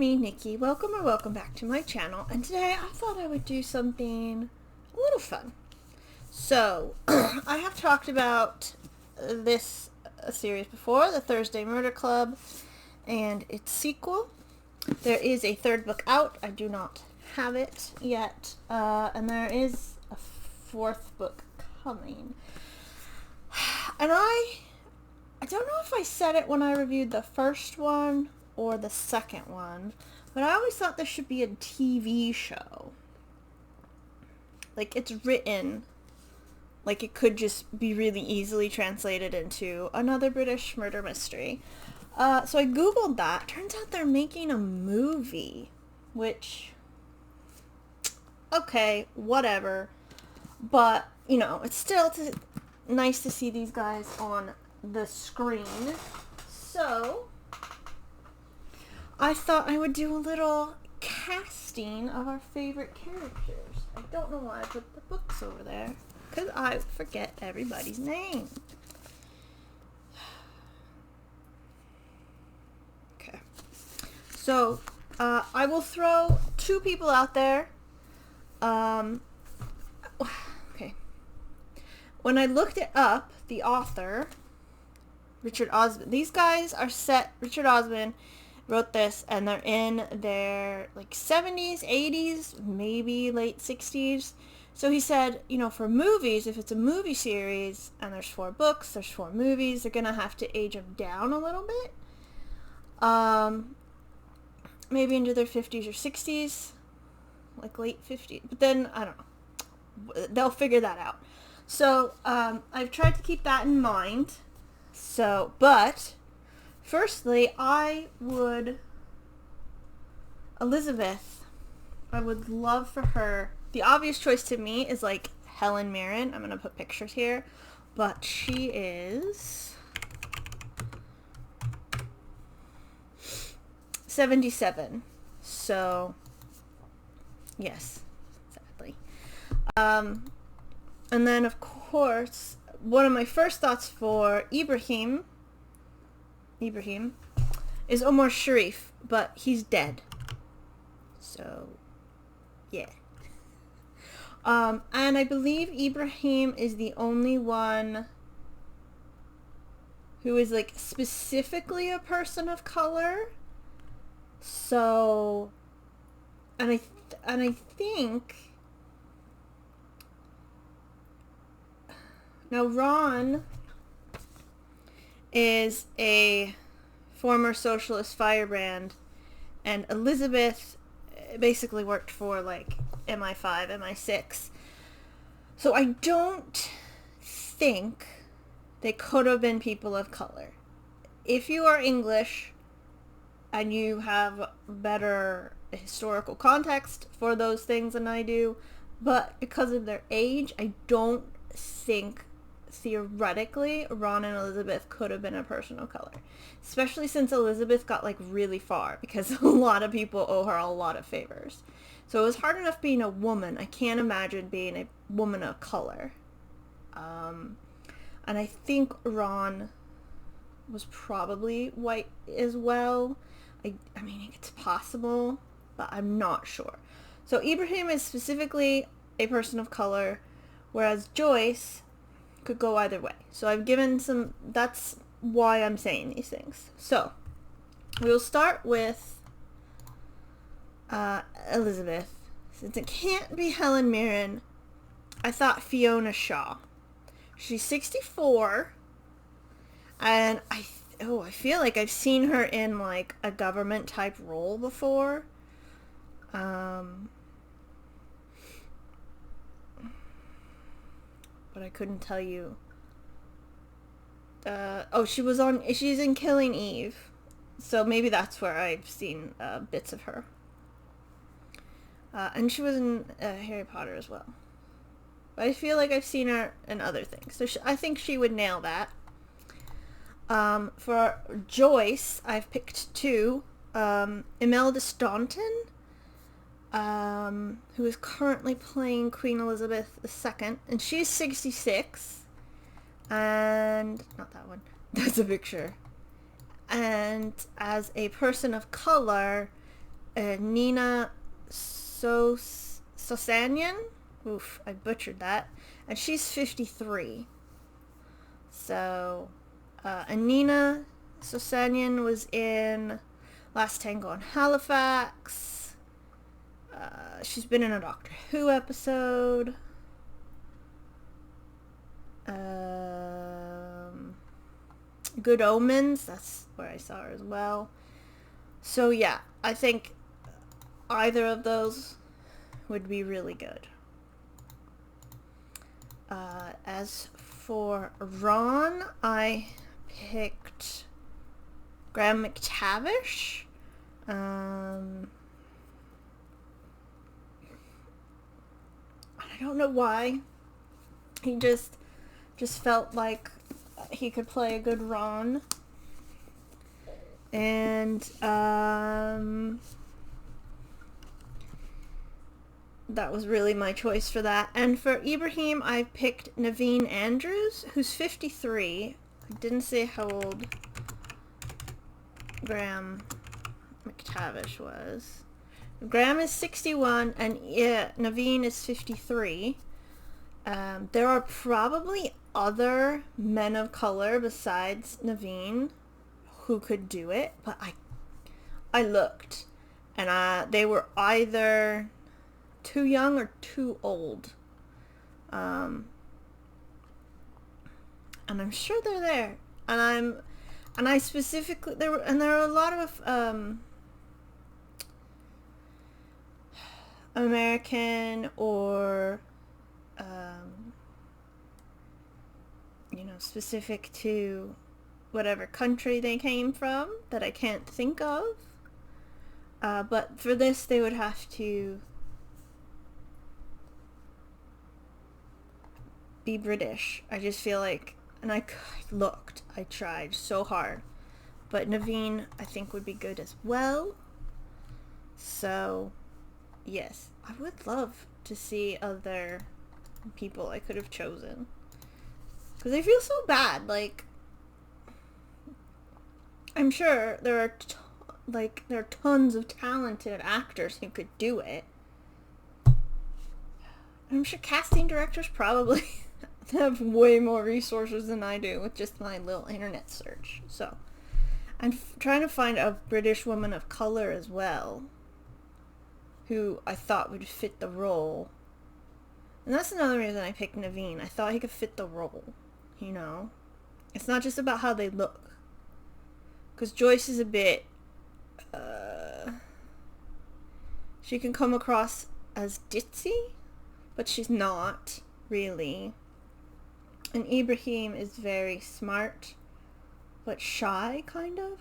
me, Nikki. Welcome back to my channel. And today I thought I would do something a little fun. So, I have talked about this series before, the Thursday Murder Club, and its sequel. There is a third book out. I do not have it yet. And there is a fourth book coming. And I don't know if I said it when I reviewed the first one or the second one, but I always thought there should be a TV show. Like, it's written, like it could just be really easily translated into another British murder mystery. So I googled that. Turns out they're making a movie, which, okay, whatever. But, you know, it's still nice to see these guys on the screen. So I thought I would do a little casting of our favorite characters. I don't know why I put the books over there, because I forget everybody's name. Okay. So, I will throw two people out there. Okay. When I looked it up, the author, Richard Osman, these guys are set, Richard Osman wrote this, and they're in their like 70s, 80s, maybe late 60s. So he said, you know, for movies, if it's a movie series and there's 4 books, there's 4 movies, they're gonna have to age them down a little bit. Maybe into their 50s or 60s, like late 50s. But then I don't know. They'll figure that out. So I've tried to keep that in mind. So, but firstly, Elizabeth, I would love for her, the obvious choice to me is like Helen Mirren. I'm going to put pictures here, but she is 77. So, yes, sadly. And then, of course, one of my first thoughts for Ibrahim is Omar Sharif, but he's dead. So, yeah. And I believe Ibrahim is the only one who is like specifically a person of color. So, and I think now Ron is a former socialist firebrand, and Elizabeth basically worked for like MI5, MI6. So I don't think they could have been people of color. If you are English and you have better historical context for those things than I do, but because of their age, I don't think theoretically Ron and Elizabeth could have been a person of color, especially since Elizabeth got like really far because a lot of people owe her a lot of favors. So it was hard enough being a woman. I can't imagine being a woman of color. And I think Ron was probably white as well. I mean, it's possible, but I'm not sure. So Ibrahim is specifically a person of color, whereas Joyce could go either way. So I've given some, that's why I'm saying these things. So we'll start with Elizabeth. Since it can't be Helen Mirren, I thought Fiona Shaw. She's 64, and I feel like I've seen her in like a government type role before. But I couldn't tell you. She's in Killing Eve. So maybe that's where I've seen bits of her. And she was in Harry Potter as well. But I feel like I've seen her in other things. So I think she would nail that. For Joyce, I've picked 2. Imelda Staunton, who is currently playing Queen Elizabeth II, and she's 66, and not that one, that's a picture. And as a person of color, Nina Sosanyan. Oof, I butchered that. And she's 53. So, Anina Sosanyan was in Last Tango in Halifax. She's been in a Doctor Who episode. Good Omens, that's where I saw her as well. So yeah, I think either of those would be really good. As for Ron, I picked Graham McTavish. I don't know why. He just felt like he could play a good Ron. And that was really my choice for that. And for Ibrahim, I picked Naveen Andrews, who's 53. I didn't say how old Graham McTavish was. Graham is 61, and Naveen is 53. There are probably other men of color besides Naveen who could do it, but I looked, and they were either too young or too old. And I'm sure they're there. And I specifically there are a lot of American or specific to whatever country they came from that I can't think of. But for this, they would have to be British. I just feel like, and I tried so hard, but Naveen I think would be good as well. So yes, I would love to see other people I could have chosen, because I feel so bad. Like, I'm sure there are tons of talented actors who could do it. I'm sure casting directors probably have way more resources than I do with just my little internet search. So I'm trying to find a British woman of color as well who I thought would fit the role. And that's another reason I picked Naveen. I thought he could fit the role, It's not just about how they look. Because Joyce is a bit, she can come across as ditzy, but she's not, really. And Ibrahim is very smart, but shy, kind of.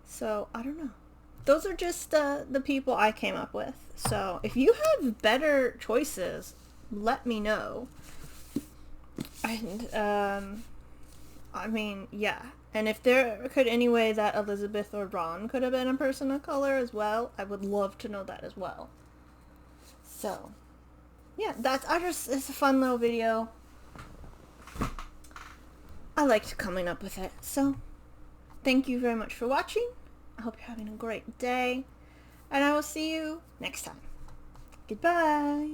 So, I don't know. Those are just the people I came up with. So, if you have better choices, let me know. And, yeah. And if there could any way that Elizabeth or Ron could have been a person of color as well, I would love to know that as well. So, yeah, it's a fun little video. I liked coming up with it. So, thank you very much for watching. I hope you're having a great day. And I will see you next time. Goodbye.